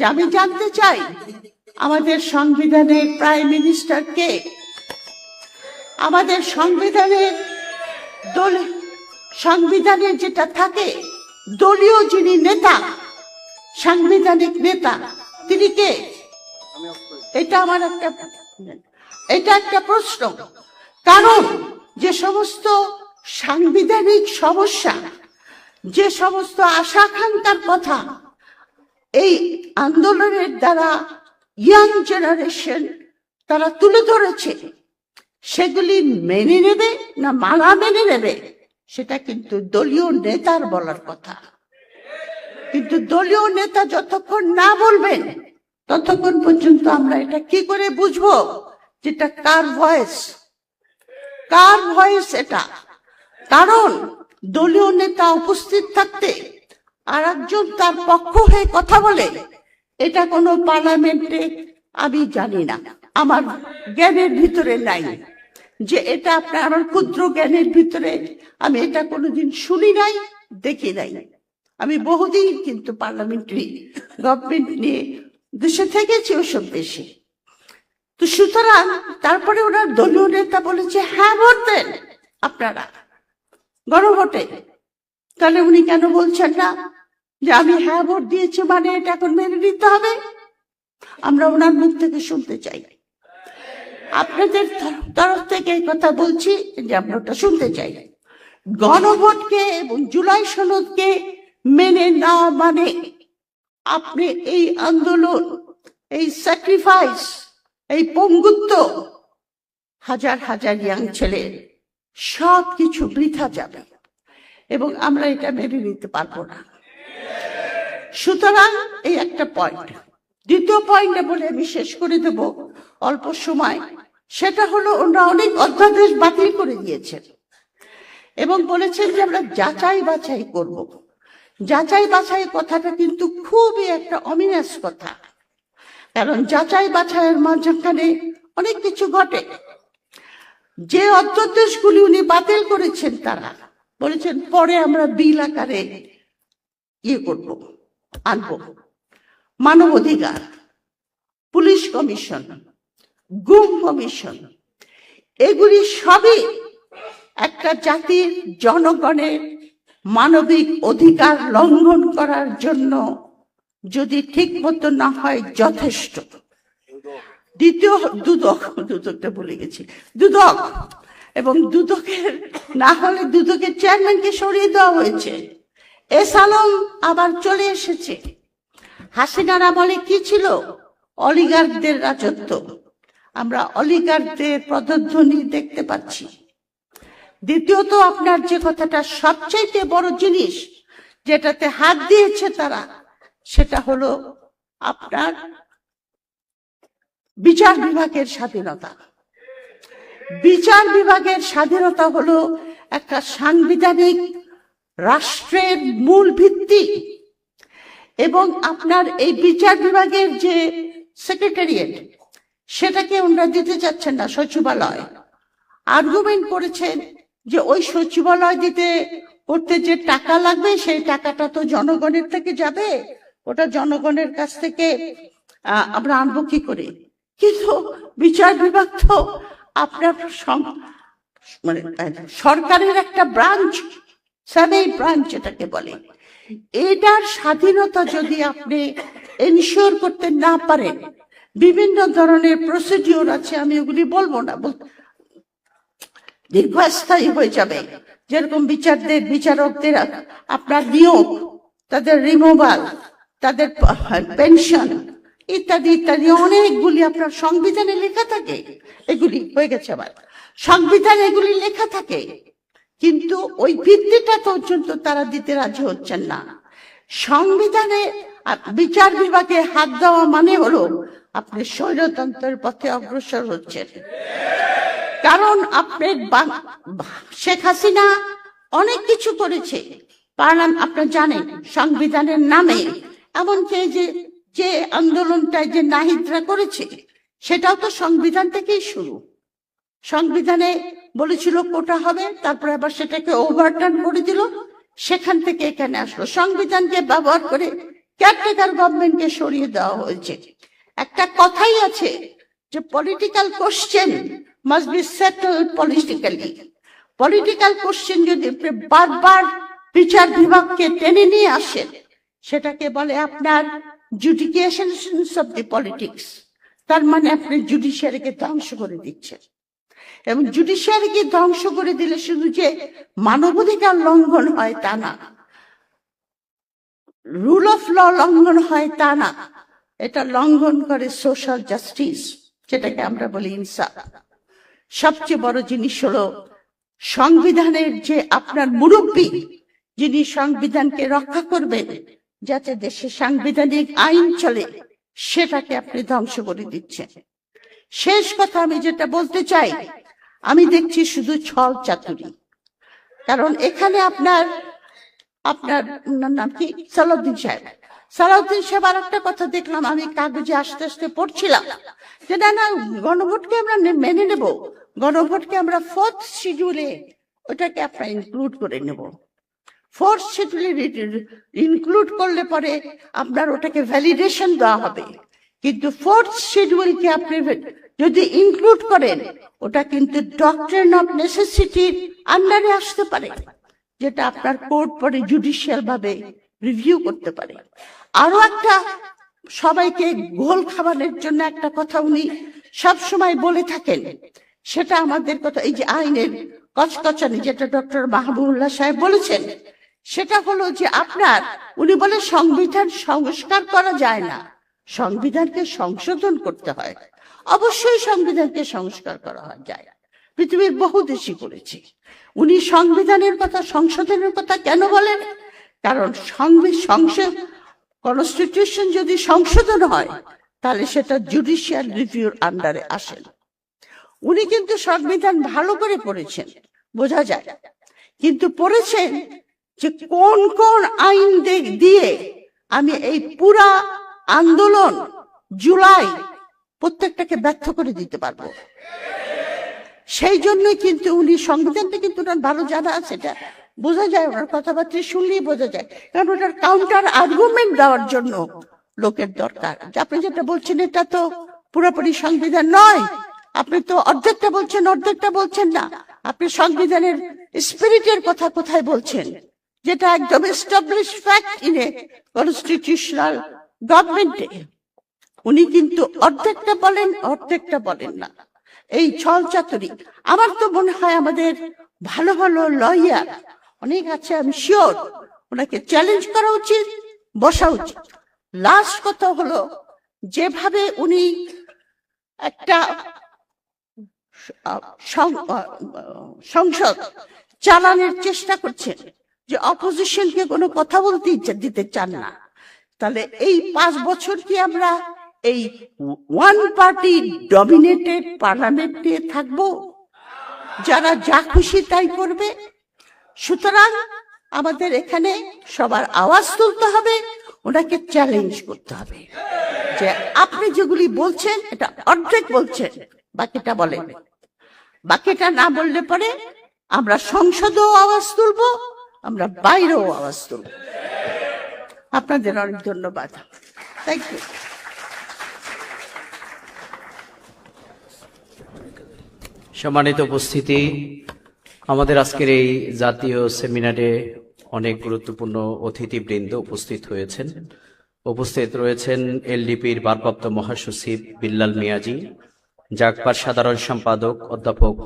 যে আমি জানতে চাই আমাদের সংবিধানের প্রাইম মিনিস্টার কে, আমাদের সংবিধানের সংবিধানের যেটা থাকে দলীয় যিনি নেতা, সাংবিধানিক নেতা, তিনি কে? এটা একটা প্রশ্ন। কারণ যে সমস্ত সাংবিধানিক সমস্যা, যে সমস্ত আশা আকাঙ্ক্ষার কথা এই আন্দোলনের দ্বারা ইয়াং জেনারেশন তারা তুলে ধরেছে, সেগুলি মেনে নেবে না মানা মেনে নেবে সেটা কিন্তু দলীয় নেতার বলার কথা। কিন্তু দলীয় নেতা যতক্ষণ না বলবেন ততক্ষণ পর্যন্ত আমরা এটা কি করে বুঝবো যেটা কার ভয়েস, কার ভয়েস এটা? কারণ দলীয় নেতা উপস্থিত থাকতে আর একজন তার পক্ষ হয়ে কথা বলে, এটা কোনো পার্লামেন্টে আমি জানি না, আমার জ্ঞানের ভিতরে নাই, যে এটা আপনার আমার ক্ষুদ্র জ্ঞানের ভিতরে আমি এটা কোনোদিন শুনি নাই, দেখি নাই। আমি বহুদিন কিন্তু পার্লামেন্টারি গভর্নমেন্ট নিয়ে দেশে থেকেছি ওসব দেশে। তো সুতরাং তারপরে ওনার দলীয় নেতা বলেছে হ্যাঁ ভোট দেন আপনারা গণভোটে। তাহলে উনি কেন বলছেন না যে আমি হ্যাঁ ভোট দিয়েছি মানে এটা এখন মেনে নিতে হবে? আমরা ওনার মুখ থেকে শুনতে চাই। আপনাদের তরফ থেকে এই কথা বলছি যে আমরা ওটা শুনতে চাই। গণভোটকে এবং জুলাই সনদকে মেনে নেওয়া মানে আপনি এই আন্দোলন, এই স্যাক্রিফাইস, এই পঙ্গুত্ব, হাজার হাজার ইয়াং ছেলে সব কিছু বৃথা যাবে এবং আমরা এটা মেনে নিতে পারবো না। সুতরাং এই একটা পয়েন্ট। দ্বিতীয় পয়েন্টে বলে আমি শেষ করে দেব অল্প সময়, সেটা হলো ওনারা অনেক অধ্যাদেশ বাতিল করে দিয়েছেন এবং বলেছেন যে আমরা যাচাই বাছাই করব। যাচাই বাছাই কথাটা কিন্তু খুবই একটা অমিনাস কথা, কারণ যাচাই বাছাইয়ের মাঝখানে অনেক কিছু ঘটে। যে অধ্যাদেশগুলি উনি বাতিল করেছেন তারা বলেছেন পরে আমরা বিল আকারে করব, আনবো। মানবাধিকার, পুলিশ কমিশন, গুম কমিশন, এগুলি সবই একটা জাতির জনগণের মানবিক অধিকার লঙ্ঘন করার জন্য যদি ঠিক মতো না হয় যথেষ্ট। দ্বিতীয় দুদকটা ভুলে গেছি, দুদক, এবং দুদকের না হলে দুদকের চেয়ারম্যানকে সরিয়ে দেওয়া হয়েছে। এস আলম আবার চলে এসেছে। হাসিনার আমলে কি ছিল? অলিগার্কদের রাজত্ব। আমরা অলিগার্কদের পদধ্বনি দেখতে পাচ্ছি। দ্বিতীয়ত আপনার যে কথাটা সবচাইতে বড় জিনিস যেটাতে হাত দিয়েছে তারা, সেটা হলো আপনার বিচার বিভাগের স্বাধীনতা। বিচার বিভাগের স্বাধীনতা হলো একটা সাংবিধানিক রাষ্ট্রের মূল ভিত্তি এবং আপনার এই বিচার বিভাগের যে সেক্রেটারিয়েট সেটাকে ওনারা দিতে চাচ্ছেন না, সচিবালয়। আর্গুমেন্ট করেছেন যে ওই সচিবালয় করতে যে টাকা লাগবে সেই টাকাটা তো জনগণের থেকে যাবে, ওটা জনগণের কাছ থেকে আমরা আনবো কি করে? কিন্তু বিচার বিভাগ তো আপনার মানে সরকারের একটা ব্রাঞ্চ, সাবেক ব্রাঞ্চ এটাকে বলে। এটার স্বাধীনতা যদি আপনি এনশিওর করতে না পারেন, বিভিন্ন ধরনের প্রসিডিওর আছে, আমি ওগুলি বলবো না, দীর্ঘস্থায়ী হয়ে যাবে। যেরকম বিচারকদের আপনার নিয়োগ, তাদের রিমুভাল, তাদের পেনশন ইত্যাদি ইত্যাদি অনেকগুলি আপনার সংবিধানে লেখা থাকে। এগুলি হয়ে গেছে আবার সংবিধানে এগুলি লেখা থাকে, কিন্তু ওই ভিত্তিটা পর্যন্ত তারা দিতে রাজি হচ্ছেন না। সংবিধানে বিচার বিভাগে হাত দেওয়া মানে হলো আপনি স্বৈরতন্ত্রের পথে অগ্রসর হচ্ছেন। কারণ শেখ হাসিনা অনেক কিছু করেছে, আপনারা জানেন, সংবিধানের নামে। এমনকি যে আন্দোলনটা যে নাহিদরা করেছে সেটাও তো সংবিধান থেকেই শুরু। সংবিধানে বলেছিল কোটা হবে, তারপরে আবার সেটাকে ওভারটার্ন করে দিল, সেখান থেকে এখানে আসলো। সংবিধানকে ব্যবহার করে কেয়ারটেকার গভর্নমেন্টকে সরিয়ে দেওয়া হয়েছে। একটা কথাই আছে যে political question must be settled politically. Political question যদি আপনি বারবার বিচার বিভাগকে টেনে নিয়ে আসেন, সেটাকে বলে আপনার জুডিকেশন অফ দি পলিটিক্স। তার মানে আপনি জুডিশিয়ারিকে ধ্বংস করে দিচ্ছেন। এবং জুডিশিয়ারিকে ধ্বংস করে দিলে শুধু যে মানবাধিকার লঙ্ঘন হয় তা না, রুল অফ ল লঙ্ঘন হয় তা না, এটা লঙ্ঘন করে সোশ্যাল জাস্টিস, যেটাকে আমরা বলি ইনসাফ। সবচেয়ে বড় জিনিস হলো সংবিধানের যে আপনার মুরব্বী, যিনি সংবিধানকে রক্ষা করবেন যাতে দেশে সাংবিধানিক আইন চলে, সেটাকে আপনি ধ্বংস করে দিচ্ছেন। শেষ কথা আমি যেটা বলতে চাই, আমি দেখছি শুধু ছল চাতুরি। কারণ এখানে আপনার নাম কি, সালাউদ্দিন সাহেব। সালাউদ্দিন সাহেব আর একটা কথা দেখলাম, আমি কাগজে আস্তে আস্তে পড়ছিলাম যে না গণভোটকে আমরা মেনে নেব, গণভোটকে আমরা 4th শিডিউলে ওটাকে আপনার ইনক্লুড করে নেব। 4th শিডিউলে ইনক্লুড করলে পরে আপনার ওটাকে ভ্যালিডেশন দেওয়া হবে। কিন্তু 4th শিডিউলকে আপনি যদি ইনক্লুড করেন, ওটা কিন্তু ডক্ট্রিন অফ নেসেসিটির আন্ডারে আসতে পারে, যেটা আপনার কোর্ট পরে জুডিশিয়াল ভাবে রিভিউ করতে পারে। আরো একটা সবাইকে গোল খাবারের জন্য একটা কথা উনি সব সময় বলে থাকেন, সেটা আমাদের কথা, এই যে আইনের কচকচানি যেটা ডক্টর মাহবুবুল্লাহ সাহেব বলেছেন, সেটা হলো যে আপনার, উনি বলে সংবিধান সংস্কার করা যায় না, সংবিধানকে সংশোধন করতে হয়। অবশ্যই সংবিধানকে সংস্কার করা যায়, পৃথিবীর বহু দেশই করেছে। উনি সংবিধানের কথা, সংশোধনের কথা কেন বলেন? কারণ কনস্টিটিউশন যদি সংশোধন হয় তাহলে সেটা জুডিশিয়াল রিভিউর আন্ডারে আসে। উনি কিন্তু সংবিধান ভালো করে পড়েছেন, বোঝা যায়, কিন্তু পড়েছেন যে কোন কোন আইন দিয়ে আমি এই পুরা আন্দোলন জুলাই প্রত্যেকটাকে ব্যর্থ করে দিতে পারবো। সেই জন্যই কিন্তু উনি সংবিধানটা কিন্তু ওনার ভালো জানা আছে, এটা বোঝা যায়, ওনার কথাবার্তা শুনলেই বোঝা যায়। কারণ ওটার কাউন্টার আর্গুমেন্ট দেওয়ার জন্য লোকের দরকার। আপনি যেটা বলছেন এটা তো পুরোপুরি সংবিধান নয়, আপনি তো অর্ধেকটা বলছেন, অর্ধেকটা বলছেন না। আপনি সংবিধানের স্পিরিটের কথা কোথায় বলছেন, যেটা একদম establish fact in a constitutional গভর্নমেন্টে। উনি কিন্তু অর্ধেকটা বলেন, অর্ধেকটা বলেন না। এই ছল চাতুরি, আমার তো মনে হয় আমাদের ভালো ভালো লয়ার অনেক আছে, আমি শিওর ওনাকে চ্যালেঞ্জ করা উচিত, বসা উচিত। লাস্ট কথা হলো, যেভাবে উনি একটা সংসদ চালানোর চেষ্টা করছেন, যে অপোজিশনকে কোনো কথা বলতে দিতে চান না, তাহলে এই 5 বছর কি আমরা এই ওয়ান পার্টি ডমিনেটেড পার্লামেন্টে থাকবো, যারা যা খুশি তাই করবে? সুতরাং আমাদের এখানে সবার আওয়াজ তুলতে হবে, ওনাকে চ্যালেঞ্জ করতে হবে যে আপনি যেগুলি বলছেন এটা অর্ধেক বলছেন, বাকিটা বলেন। বাকিটা না বললে পরে আমরা সংসদেও আওয়াজ তুলবো, আমরা বাইরেও আওয়াজ তুলব। আপনাদের অনেক ধন্যবাদ। Thank you. সম্মানিত উপস্থিতি, আমাদের আজকের এই জাতীয় সেমিনারে অনেক গুরুত্বপূর্ণ অতিথিবৃন্দ উপস্থিত হয়েছেন। উপস্থিত রয়েছেন এলডিপির ভারপ্রাপ্ত মহাসচিব বিল্লাল মিয়াজি, জাগপার সাধারণ সম্পাদক অধ্যাপক